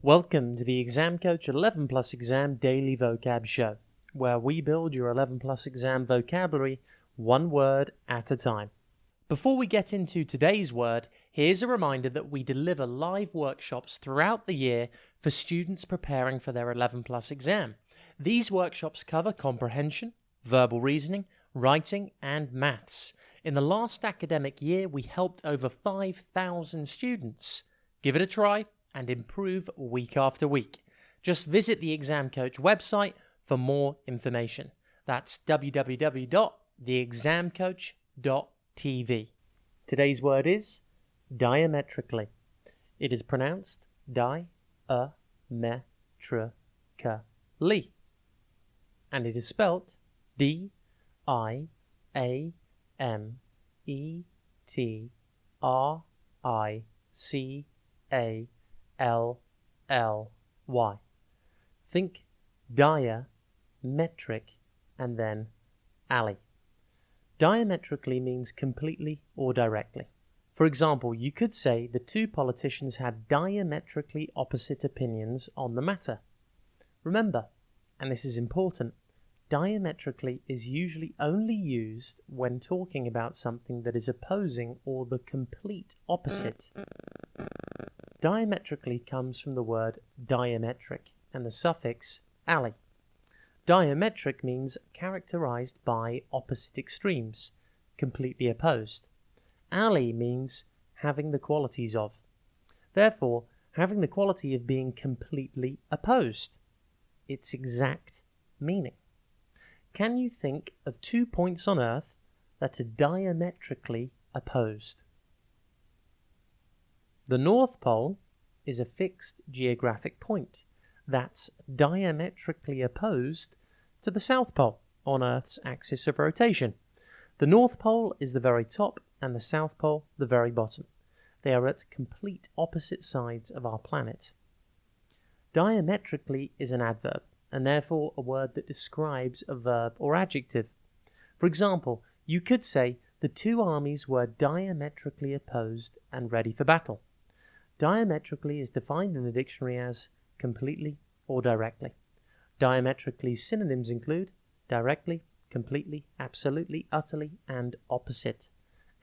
Welcome to the Exam Coach 11 Plus Exam Daily Vocab Show, where we build your 11 Plus Exam vocabulary one word at a time. Before we get into today's word, here's a reminder that we deliver live workshops throughout the year for students preparing for their 11 Plus exam. These workshops cover comprehension, verbal reasoning, writing, and maths. In the last academic year, we helped over 5,000 students. Give it a try and improve week after week. Just visit the Exam Coach website for more information. That's www.theexamcoach.tv. Today's word is diametrically. It is pronounced di-a-me-tr-ca-ly, and it is spelt D-I-A-M-E-T-R-I-C-A-L-L-Y. Think diametric and then alley. Diametrically means completely or directly. For example, you could say the two politicians had diametrically opposite opinions on the matter. Remember, and this is important, diametrically is usually only used when talking about something that is opposing or the complete opposite. Diametrically comes from the word diametric and the suffix "ally". Diametric means characterized by opposite extremes, completely opposed. Ally means having the qualities of. Therefore, having the quality of being completely opposed. Its exact meaning. Can you think of 2 points on Earth that are diametrically opposed? The North Pole is a fixed geographic point that's diametrically opposed to the South Pole on Earth's axis of rotation. The North Pole is the very top and the South Pole the very bottom. They are at complete opposite sides of our planet. Diametrically is an adverb, and therefore a word that describes a verb or adjective. For example, you could say the two armies were diametrically opposed and ready for battle. Diametrically is defined in the dictionary as completely or directly. Diametrically synonyms include directly, completely, absolutely, utterly, and opposite.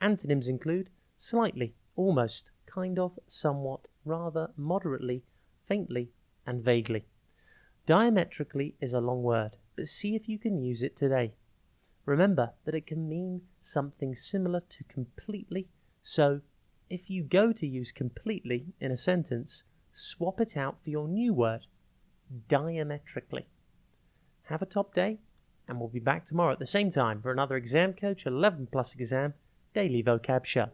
Antonyms include slightly, almost, kind of, somewhat, rather, moderately, faintly, and vaguely. Diametrically is a long word, but see if you can use it today. Remember that it can mean something similar to completely, so if you go to use completely in a sentence, swap it out for your new word, diametrically. Have a top day, and we'll be back tomorrow at the same time for another Exam Coach 11 Plus Exam Daily Vocab Show.